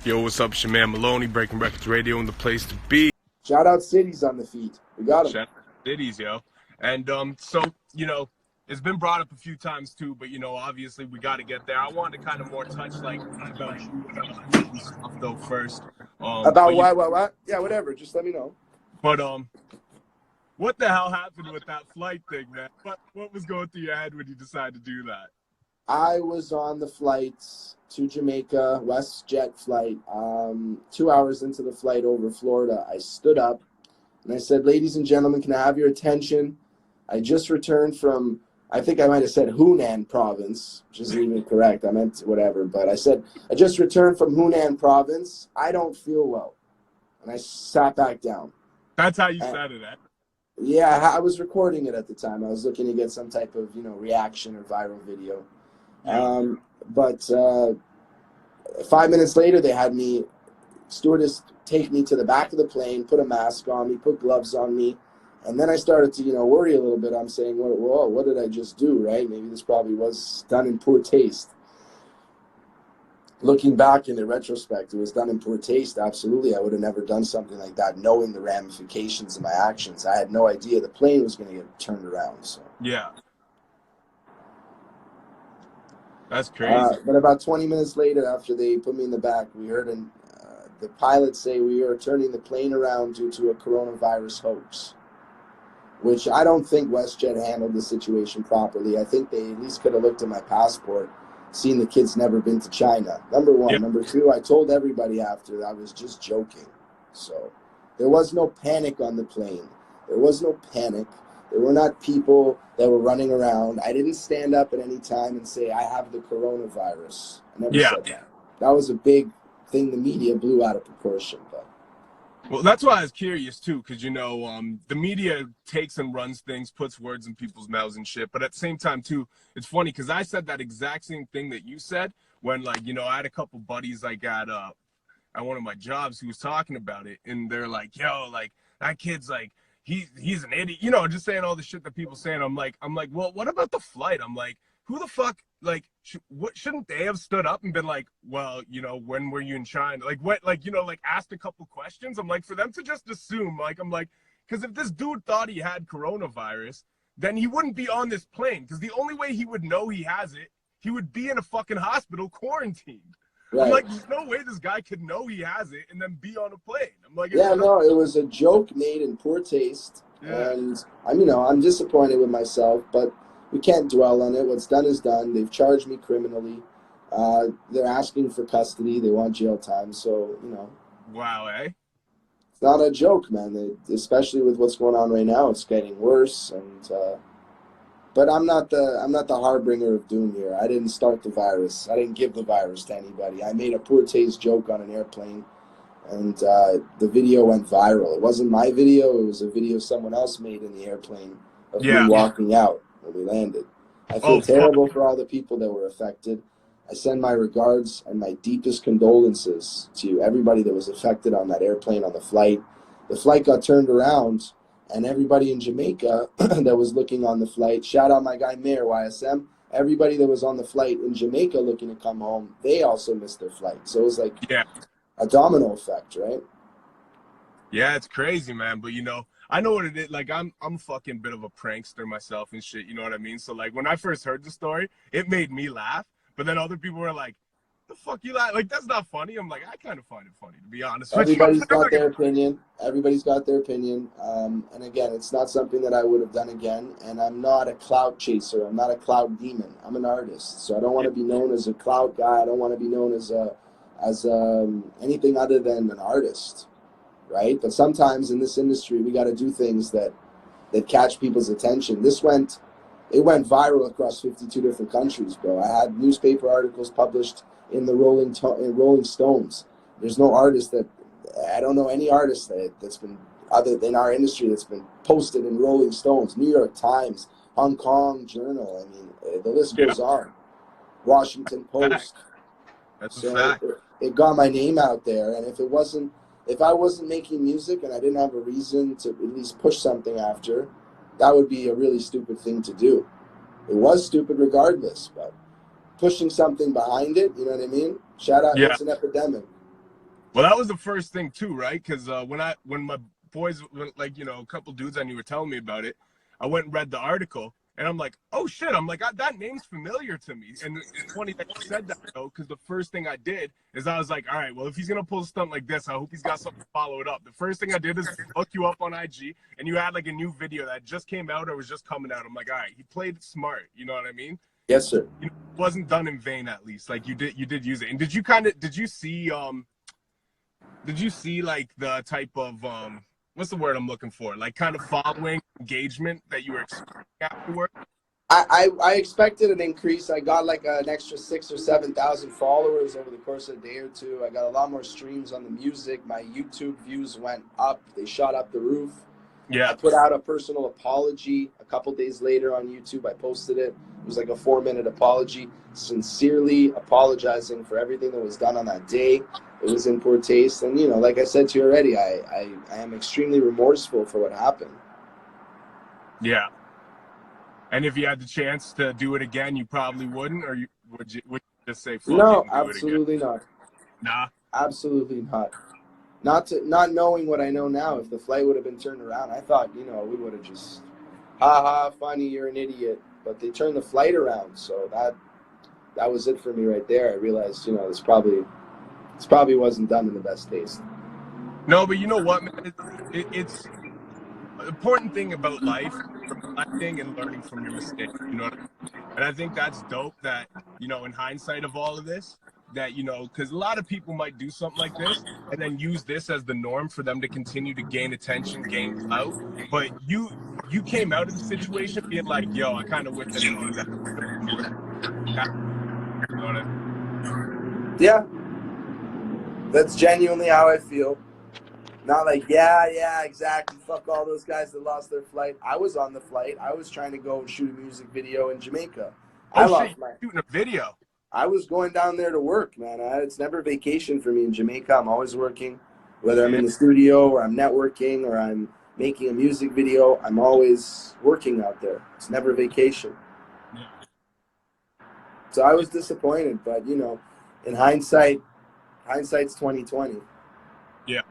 Yo, what's up? It's your man Maloney, Breaking Records Radio, and the place to be. Shout out Cities on the feed. We got him. Shout out Cities, yo. And so, it's been brought up a few times too, but obviously we got to get there. I wanted to kind of more touch like about stuff though first. About what? Yeah, whatever. Just let me know. But what the hell happened with that flight thing, man? What was going through your head when you decided to do that? I was on the flight to Jamaica, WestJet flight. 2 hours into the flight over Florida, I stood up and I said, "Ladies and gentlemen, can I have your attention? I just returned from," I think I might have said Hunan province, which isn't even correct. I meant whatever, but I said, "I just returned from Hunan province. I don't feel well." And I sat back down. That's how you said it, eh? Yeah, I was recording it at the time. I was looking to get some type of, reaction or viral video. Yeah. But 5 minutes later, they had stewardess take me to the back of the plane, put a mask on me, put gloves on me. And then I started to, worry a little bit. I'm saying, whoa, what did I just do, right? Maybe this probably was done in poor taste. Looking back in the retrospect, it was done in poor taste. Absolutely. I would have never done something like that, knowing the ramifications of my actions. I had no idea the plane was going to get turned around. So. Yeah. That's crazy. But about 20 minutes later, after they put me in the back, we heard the pilot say we are turning the plane around due to a coronavirus hoax, which I don't think WestJet handled the situation properly. I think they at least could have looked at my passport, seen the kid's never been to China. Number one. Yep. Number two, I told everybody after that I was just joking. So there was no panic on the plane. There was no panic. There were not people that were running around. I didn't stand up at any time and say, "I have the coronavirus." I never said that. That was a big thing the media blew out of proportion. But. Well, that's why I was curious, too, because, the media takes and runs things, puts words in people's mouths and shit. But at the same time, too, it's funny because I said that exact same thing that you said when, I had a couple buddies at one of my jobs who was talking about it. And they're like, "Yo, that kid's he's an idiot," just saying all the shit that people saying. I'm like, well, what about the flight? I'm like, who the fuck, shouldn't they have stood up and been like, well, when were you in China? Asked a couple questions. I'm like, for them to just assume, I'm like, because if this dude thought he had coronavirus, then he wouldn't be on this plane. Because the only way he would know he has it, he would be in a fucking hospital quarantined. Right. I'm like, there's no way this guy could know he has it and then be on a plane. I'm like, yeah, no, it was a joke made in poor taste. Yeah. And I'm disappointed with myself, but we can't dwell on it. What's done is done. They've charged me criminally. They're asking for custody. They want jail time. So, Wow, eh? It's not a joke, man. Especially with what's going on right now, it's getting worse. And but I'm not the harbinger of doom here. I didn't start the virus. I didn't give the virus to anybody. I made a poor taste joke on an airplane, and the video went viral. It wasn't my video. It was a video someone else made in the airplane of me walking out when we landed. I feel terrible for all the people that were affected. I send my regards and my deepest condolences to everybody that was affected on that airplane on the flight. The flight got turned around, and everybody in Jamaica that was looking on the flight, shout out my guy Mayor YSM, everybody that was on the flight in Jamaica looking to come home, they also missed their flight. So it was like a domino effect, right? Yeah, it's crazy, man. But I know what it is. I'm fucking bit of a prankster myself and shit. You know what I mean? So when I first heard the story, it made me laugh. But then other people were like, "The fuck you laugh? That's not funny." I'm like, I kind of find it funny, to be honest. Everybody's got their opinion. Everybody's got their opinion. And again, it's not something that I would have done again. And I'm not a clout chaser. I'm not a clout demon. I'm an artist. So I don't want to be known as a clout guy. I don't want to be known as anything other than an artist, right? But sometimes in this industry, we got to do things that catch people's attention. It went viral across 52 different countries, bro. I had newspaper articles published in the Rolling Stones. There's no artist I don't know any artist that's been, other than our industry, that's been posted in Rolling Stones, New York Times, Hong Kong Journal. I mean, the list goes on. Washington Post. That's a fact. It got my name out there, and if I wasn't making music and I didn't have a reason to at least push something after, that would be a really stupid thing to do. It was stupid regardless, but pushing something behind it, you know what I mean? Shout out, it's an epidemic. Well, that was the first thing too, right? Because when my boys, like, you know, a couple dudes I knew were telling me about it, I went and read the article, and I'm like, oh shit! I'm like, that name's familiar to me. And it's funny that you said that though, because the first thing I did is I was like, all right, well, if he's gonna pull a stunt like this, I hope he's got something to follow it up. The first thing I did is look you up on IG, and you had like a new video that just came out or was just coming out. I'm like, all right, he played it smart. You know what I mean? Yes, sir. You know, it wasn't done in vain, at least. Like you did use it. And did you see like the type of what's the word I'm looking for? Like kind of following engagement that you were expecting afterward? I expected an increase. I got like an extra 6,000 or 7,000 followers over the course of a day or two. I got a lot more streams on the music. My YouTube views went up. They shot up the roof. Yeah. I put out a personal apology a couple days later on YouTube. I posted it. It was like a 4-minute apology, sincerely apologizing for everything that was done on that day. It was in poor taste. And, you know, like I said to you already, I am extremely remorseful for what happened. Yeah. And if you had the chance to do it again, you probably wouldn't, or would you just say fuck No, it and do absolutely it again? not. Nah. Absolutely not. Not knowing what I know now, if the flight would have been turned around, I thought, you know, we would have just, ha, funny, you're an idiot. But they turned the flight around, so that was it for me right there. I realized, you know, this probably wasn't done in the best taste. No, but you know what, man? It's an important thing about life, reflecting and learning from your mistakes. You know what I mean? And I think that's dope that, you know, in hindsight of all of this, that, you know, because a lot of people might do something like this and then use this as the norm for them to continue to gain attention, gain clout. But you came out of the situation being like, yo, I kind of wish I didn't do that. You know what I mean? Yeah, that's genuinely how I feel. Not like, yeah, exactly. Fuck all those guys that lost their flight. I was on the flight. I was trying to go shoot a music video in Jamaica. Shooting a video. I was going down there to work, man. It's never vacation for me in Jamaica. I'm always working, whether I'm in the studio or I'm networking or I'm making a music video. I'm always working out there. It's never vacation. Yeah. So I was disappointed, but you know, in hindsight's 2020. Yeah.